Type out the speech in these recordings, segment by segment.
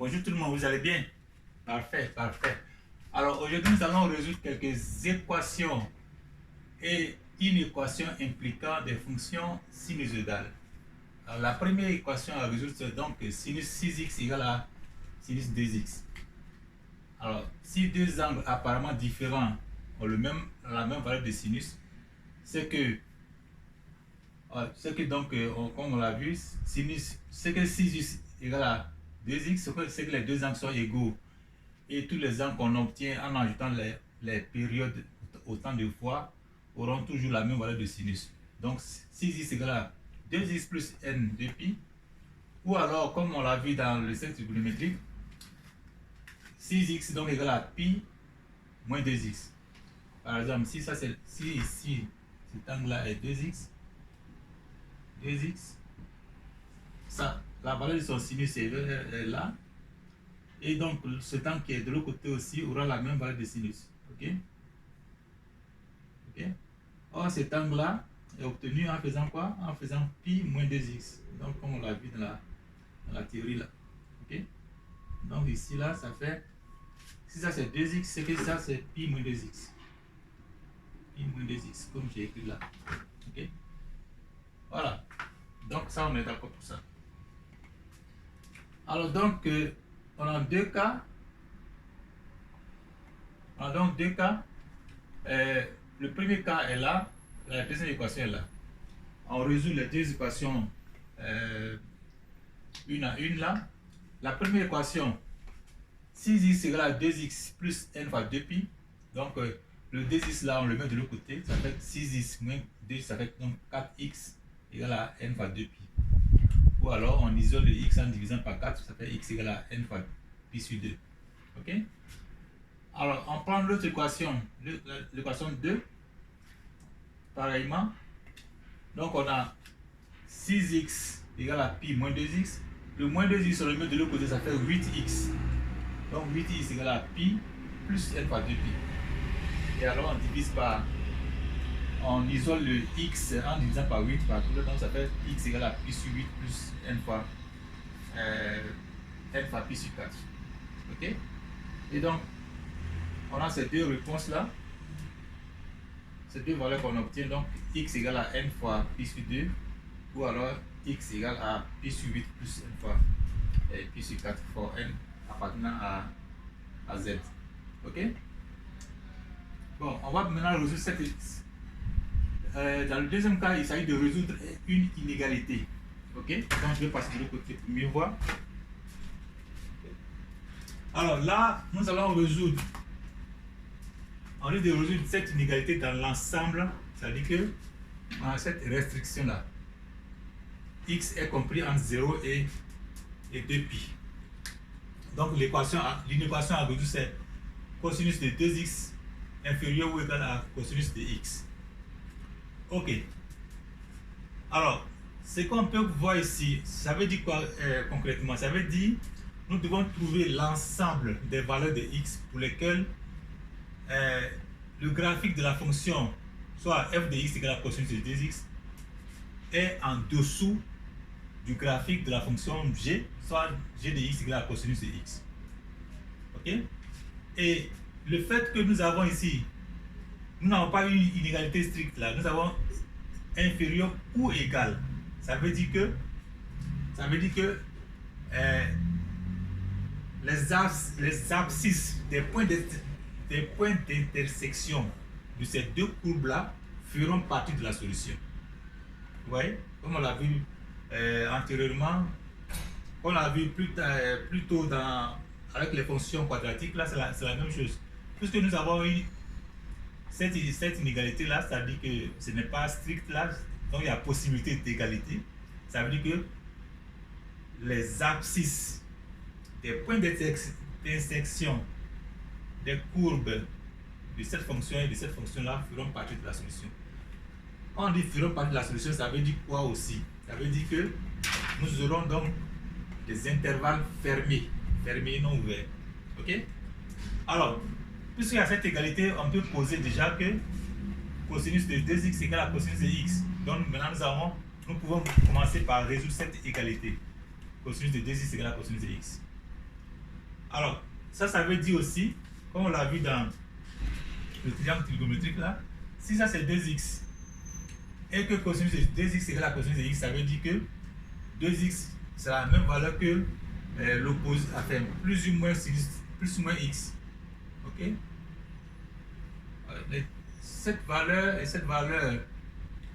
Bonjour tout le monde, vous allez bien? Parfait, parfait. Alors aujourd'hui, nous allons résoudre quelques équations et une équation impliquant des fonctions sinusoïdales. Alors, la première équation à résoudre, c'est donc sinus 6x égale à sinus 2x. Alors, si deux angles apparemment différents ont la même valeur de sinus, c'est que donc, comme on l'a vu, sinus, c'est que 6x égale à 2x, c'est que les deux angles sont égaux. Et tous les angles qu'on obtient en ajoutant les périodes autant de fois auront toujours la même valeur de sinus. Donc 6x égale à 2x plus n de pi. Ou alors, comme on l'a vu dans le cercle trigonométrique, 6x donc égale à pi moins 2x. Par exemple, si ici cet angle-là est 2x, ça, la valeur de son sinus est là. Et donc, cet angle qui est de l'autre côté aussi aura la même valeur de sinus. Ok? Or, cet angle-là est obtenu en faisant quoi? En faisant pi moins 2x. Donc, comme on l'a vu dans la théorie là. Ok? Donc, ici, là, ça fait. Si ça c'est 2x, c'est que ça c'est pi moins 2x. Pi moins 2x, comme j'ai écrit là. Ok? Voilà. Donc, ça, on est d'accord pour ça. Alors, donc, on a deux cas. Le premier cas est là, la deuxième équation est là. On résout les deux équations une à une là. La première équation, 6x égale à 2x plus n fois 2pi. Donc, le 2x là, on le met de l'autre côté. Ça fait 6x moins 2, ça fait donc 4x égale à n fois 2pi. Ou alors, on isole le x en divisant par 4, ça fait x égale à n fois pi sur 2. Ok? Alors, on prend l'autre équation, l'équation 2. Pareillement. Donc, on a 6x égale à pi moins 2x. Le moins 2x, on le met de l'autre côté, ça fait 8x. Donc, 8x égale à pi plus n fois 2pi. Et alors, on divise par... On isole le x en divisant par 8 par tout. Donc, ça fait x égale à pi sur 8 plus n fois pi sur 4. Ok? Et donc, on a ces deux réponses-là. Ces deux valeurs qu'on obtient. Donc, x égale à n fois pi sur 2. Ou alors, x égale à pi sur 8 plus n fois pi sur 4 for n appartenant à z. Ok? Bon, on va maintenant résoudre cette... dans le deuxième cas, il s'agit de résoudre une inégalité. Ok? Donc, je vais passer de l'autre côté pour mieux voir. Alors là, nous allons résoudre. On risque de résoudre cette inégalité dans l'ensemble. C'est-à-dire que on a cette restriction-là. X est compris entre 0 et 2pi. Donc l'inéquation à résoudre, c'est cosinus de 2x inférieur ou égal à cosinus de x. Ok. Alors, ce qu'on peut voir ici, ça veut dire quoi concrètement? Ça veut dire nous devons trouver l'ensemble des valeurs de x pour lesquelles le graphique de la fonction, soit f de x égale à cosinus de 2x, est en dessous du graphique de la fonction g, soit g de x égale à cosinus de x. Ok? Et le fait que nous avons ici, nous n'avons pas une inégalité stricte là, nous avons inférieur ou égal. Ça veut dire que les abscisses des points d'intersection de ces deux courbes là feront partie de la solution. Vous voyez, comme on l'a vu antérieurement, on l'a vu plus tôt avec les fonctions quadratiques, là c'est la même chose. Puisque nous avons cette inégalité là, ça veut dire que ce n'est pas strict là, donc il y a possibilité d'égalité. Ça veut dire que les abscisses des points d'intersection des courbes de cette fonction et de cette fonction là feront partie de la solution. Quand on dit feront partie de la solution, ça veut dire quoi aussi? Ça veut dire que nous aurons donc des intervalles fermés non ouverts. Ok? Alors, puisqu'il y a cette égalité, on peut poser déjà que cosinus de 2x égale à cosinus de x. Donc maintenant nous pouvons commencer par résoudre cette égalité. Cosinus de 2x égale à cosinus de x. Alors, ça veut dire aussi, comme on l'a vu dans le triangle trigonométrique là, si ça c'est 2x et que cosinus de 2x égale à cosinus de x, ça veut dire que 2x c'est la même valeur que l'opposé, enfin plus ou moins sinus, plus ou moins x. Ok? Cette valeur et cette valeur,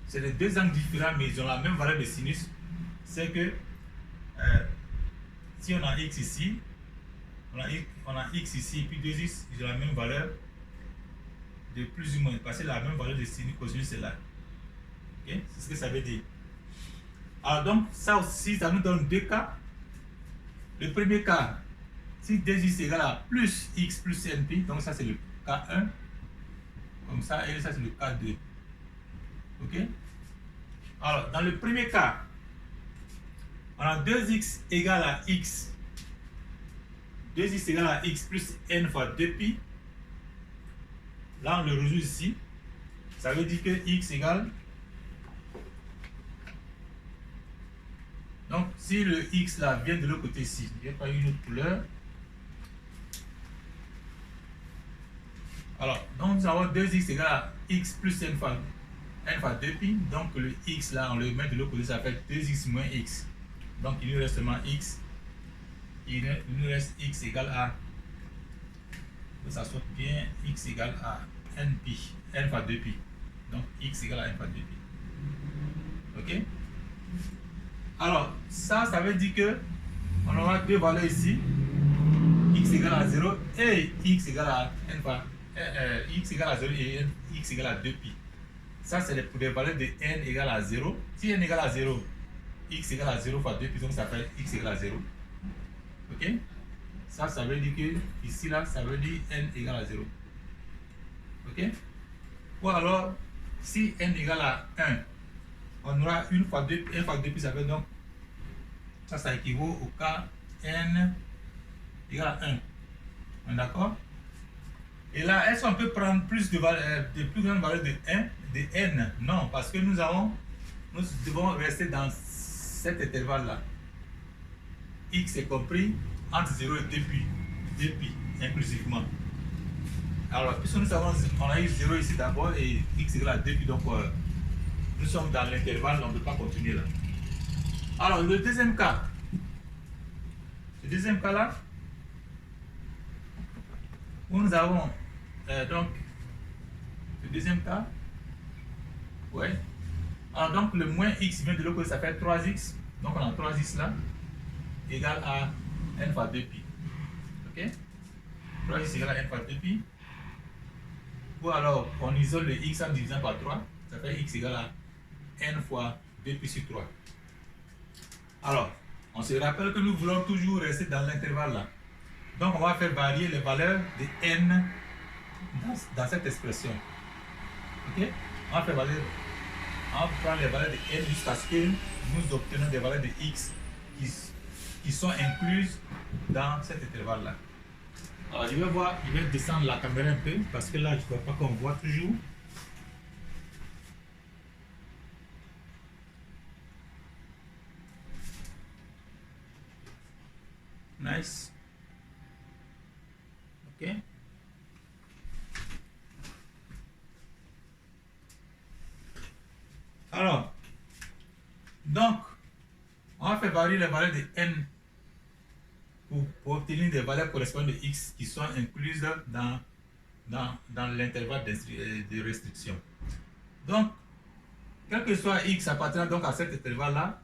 c'est les deux angles différents, mais ils ont la même valeur de sinus. C'est que si on a x ici, on a x ici et puis 2x, ils ont la même valeur de plus ou moins, parce que la même valeur de sinus cosinus c'est là. Okay? C'est ce que ça veut dire. Alors donc, ça aussi, ça nous donne deux cas. Le premier cas, si 2x égale à plus x plus np, donc ça c'est le cas 1. Comme ça, et ça c'est le cas 2. Ok? Alors, dans le premier cas, on a 2x égale à x. 2x égale à x plus n fois 2pi. Là, on le résout ici. Ça veut dire que x égale. Donc, si le x là vient de l'autre côté ici, il n'y a pas une autre couleur. Alors, donc nous avons 2x égale à x plus n fois 2pi. Donc, le x là, on le met de l'autre côté, ça fait 2x moins x. Donc, il nous reste seulement x. Il nous reste x égale à, que ça soit bien, x égale à npi, n fois 2pi. Donc, x égale à n fois 2pi. Ok? Alors, ça veut dire que on aura deux valeurs ici, x égale à 0 et x égale à n fois x égale à 0 et x égale à 2pi. Ça, c'est pour des valeurs de n égale à 0. Si n égale à 0, x égale à 0 fois 2pi, donc ça fait x égale à 0. Ok? Ça veut dire que ici, là, ça veut dire n égale à 0. Ok? Ou alors, si n égale à 1, on aura 1 fois 2, 1 fois 2pi, ça fait donc, ça équivaut au cas n égale à 1. On est d'accord? Et là, est-ce qu'on peut prendre plus de plus grandes valeurs de 1, de n? Non, parce que nous devons rester dans cet intervalle-là. X est compris entre 0 et 2pi inclusivement. Alors, puisque nous savons, on a eu 0 ici d'abord et x égale à 2pi, donc nous sommes dans l'intervalle, on ne peut pas continuer là. Alors, le deuxième cas. Le deuxième cas là, où nous avons donc le deuxième cas. Ouais. Alors, donc le moins x vient de l'autre côté, ça fait 3x. Donc on a 3x là, égal à n fois 2pi. Ok? 3x égale à n fois 2pi. Ou alors, on isole le x en divisant par 3. Ça fait x égale à n fois 2pi sur 3. Alors, on se rappelle que nous voulons toujours rester dans l'intervalle là. Donc, on va faire varier les valeurs de n dans cette expression. Ok? On va faire varier. On va prendre les valeurs de n jusqu'à ce que nous obtenions des valeurs de x qui sont incluses dans cet intervalle là. Alors, je vais descendre la caméra un peu parce que là, je ne vois pas qu'on voit toujours. Nice. Ok. Alors, donc, on va faire varier les valeurs de n pour obtenir des valeurs correspondantes de x qui sont incluses dans l'intervalle de restriction. Donc, quel que soit x appartenant donc à cet intervalle-là,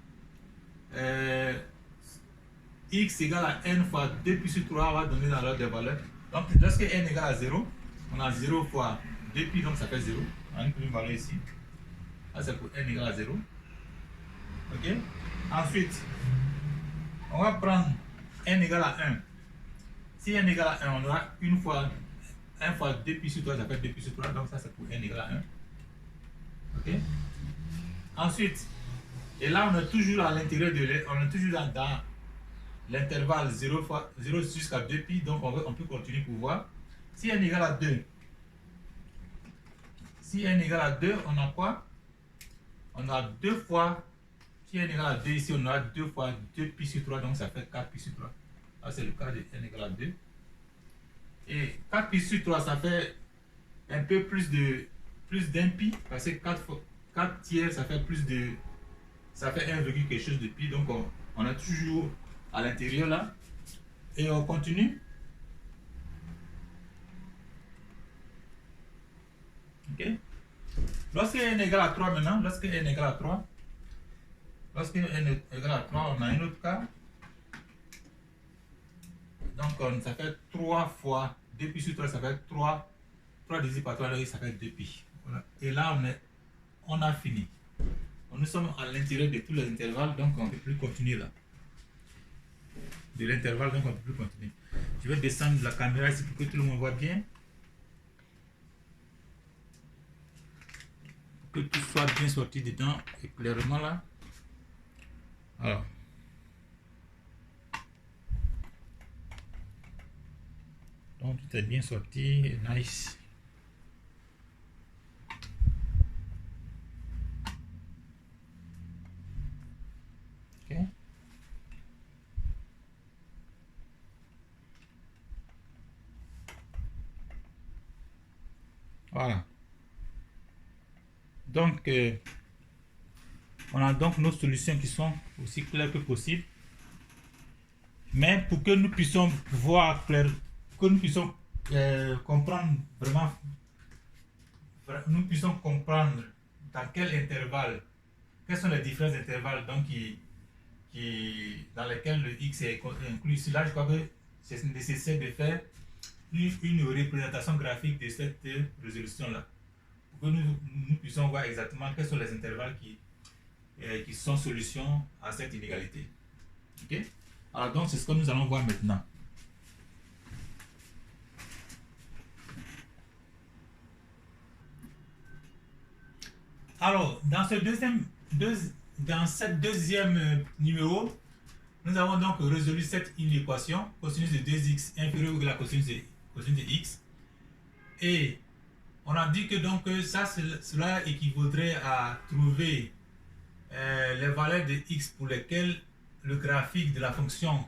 x égale à n fois 2pi sur 3 va donner dans l'ordre des valeurs. Donc, lorsque n égale à 0, on a 0 fois 2pi, donc ça fait 0. On a une valeur ici. Là, c'est pour n égale à 0. Ok? Ensuite, on va prendre n égale à 1. Si n égale à 1, on aura 1 fois 2pi sur 3, ça fait 2pi sur 3, donc ça c'est pour n égale à 1. Ok? Ensuite, et là on est toujours à l'intérieur on est toujours dans l'intervalle 0 jusqu'à 2pi, donc on peut continuer pour voir. Si n égale à 2, on a quoi? On a 2 fois, si n égale à 2 ici, on aura 2 fois 2pi sur 3, donc ça fait 4pi sur 3. Là, c'est le cas de n égale à 2. Et 4 pi sur 3, ça fait un peu plus d'un pi, parce que 4 tiers, ça fait ça fait 1, quelque chose de pi. Donc, on a toujours à l'intérieur là. Et on continue. Ok. Lorsque n égale à 3 maintenant, lorsque n égale à 3, on a un autre cas. Donc, ça fait 3 fois 2 pi sur 3, ça fait 3 divisé par 3, ça fait 2 pi. Voilà. Et là, on a fini. Nous sommes à l'intérieur de tous les intervalles, donc on ne peut plus continuer là. De l'intervalle, donc on ne peut plus continuer. Je vais descendre la caméra ici pour que tout le monde voit bien. Que tout soit bien sorti dedans et clairement là. Alors. Donc tout est bien sorti, nice. Ok. Voilà. Donc, on a donc nos solutions qui sont aussi claires que possible. Mais pour que nous puissions voir clair, que nous puissions comprendre vraiment, nous puissions comprendre dans quel intervalle, quels sont les différents intervalles donc, dans lesquels le x est inclus. Ici, là, je crois que c'est nécessaire de faire une représentation graphique de cette résolution-là. Pour que nous puissions voir exactement quels sont les intervalles qui sont solutions à cette inégalité. Ok? Alors donc, c'est ce que nous allons voir maintenant. Alors, dans ce deuxième numéro, nous avons donc résolu cette inéquation, cosinus de 2x inférieur ou égal à cosinus de x. Et on a dit que donc cela équivaudrait à trouver les valeurs de x pour lesquelles le graphique de la fonction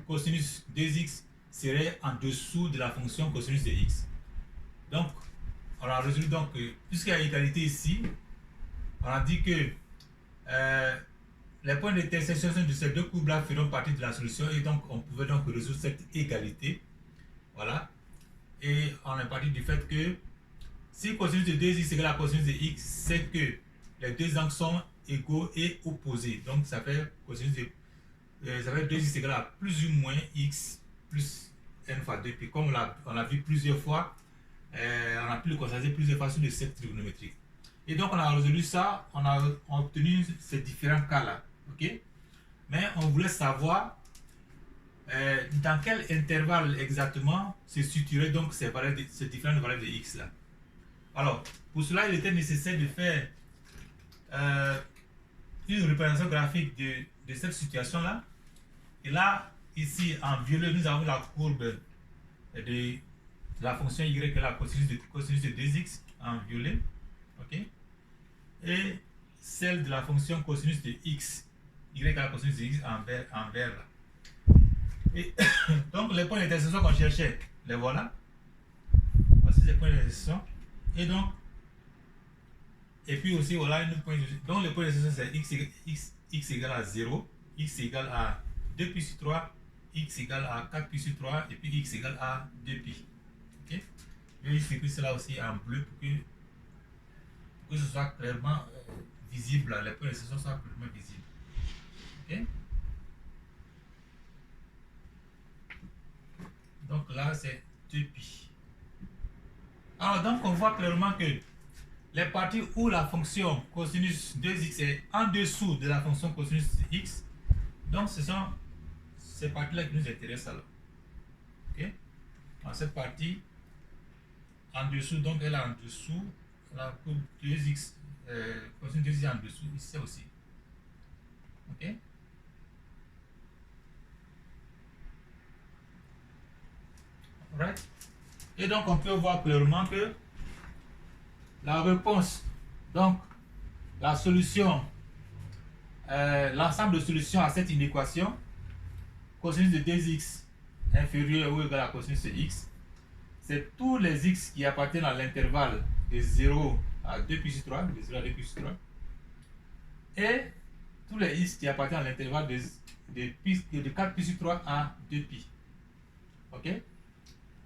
cosinus 2x serait en dessous de la fonction cosinus de x. Donc, on a résolu donc, puisqu'il y a égalité ici, on a dit que les points d'intersection de ces deux courbes-là feront partie de la solution et donc on pouvait donc résoudre cette égalité. Voilà. Et on est parti du fait que si cosinus de 2x égale à cosinus de x, c'est que les deux angles sont égaux et opposés. Donc ça fait cosinus de 2x égale à plus ou moins x plus n fois 2. Puis comme on l'a vu plusieurs fois, on a pu le constater plusieurs fois sur le cercle trigonométrique. Et donc on a résolu ça, on a obtenu ces différents cas-là. Ok? Mais on voulait savoir dans quel intervalle exactement se situeraient donc ces différentes valeurs de x là. Alors, pour cela, il était nécessaire de faire une représentation graphique de cette situation-là. Et là, ici, en violet, nous avons la courbe de la fonction y que la cosinus de 2x en violet. Ok? Et celle de la fonction cosinus de x, y que la cosinus de x en vert là. Et donc, les points d'intersection qu'on cherchait, les voilà. Voici les points d'intersection. Et donc, et puis aussi, voilà un point. Donc, le point d'intersection, c'est x égale à 0, x égale à 2 pi sur 3, x égale à 4 pi sur 3, et puis x égale à 2 pi. Ok? Je vais juste écrire cela aussi en bleu pour que ce soit clairement visible, les points d'intersection soient clairement visibles. Ok? Donc là, c'est 2 pi. Alors, donc, on voit clairement que les parties où la fonction cosinus 2x est en dessous de la fonction cosinus de x, donc ce sont ces parties-là qui nous intéressent alors. Ok? Dans cette partie, en dessous, donc elle est en dessous, la courbe 2x, cosinus 2x est en dessous, ici aussi. Ok? Right? Et donc on peut voir clairement que la réponse, donc la solution, l'ensemble de solutions à cette inéquation, cosinus de 2x inférieur ou égal à cosinus x, c'est tous les x qui appartiennent à l'intervalle de 0 à 2 puissance 3, de 0 à 2 puissance 3, et tous les x qui appartiennent à l'intervalle de 4 puissance 3 à 2pi. Ok?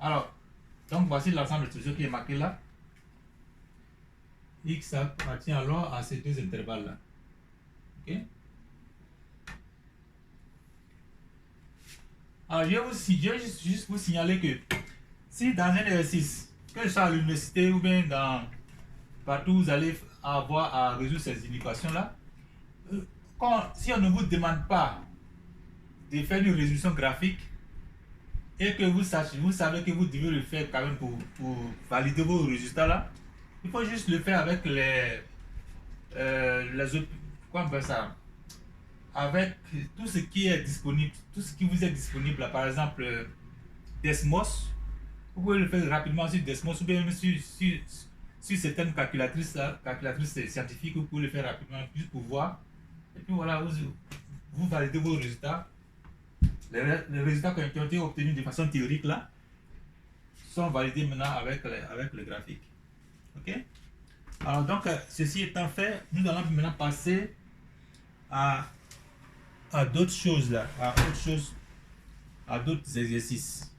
Alors, donc voici l'ensemble de ce qui est marqué là. X appartient alors à ces deux intervalles là. Ok? Alors, je vais juste vous signaler que si dans un exercice, que ce soit à l'université ou bien partout où vous allez avoir à résoudre ces équations là, si on ne vous demande pas de faire une résolution graphique et que vous savez que vous devez le faire quand même pour valider vos résultats là, il faut juste le faire avec quoi on appelle ça, avec tout ce qui est disponible, tout ce qui vous est disponible là. Par exemple, Desmos, vous pouvez le faire rapidement sur Desmos ou bien sur certaines calculatrices scientifiques, vous pouvez le faire rapidement juste pour voir. Et puis voilà, vous validez vos résultats. Les résultats qui ont été obtenus de façon théorique là sont validés maintenant avec le graphique. Ok? Alors donc, ceci étant fait, nous allons maintenant passer à d'autres choses là, à d'autres exercices.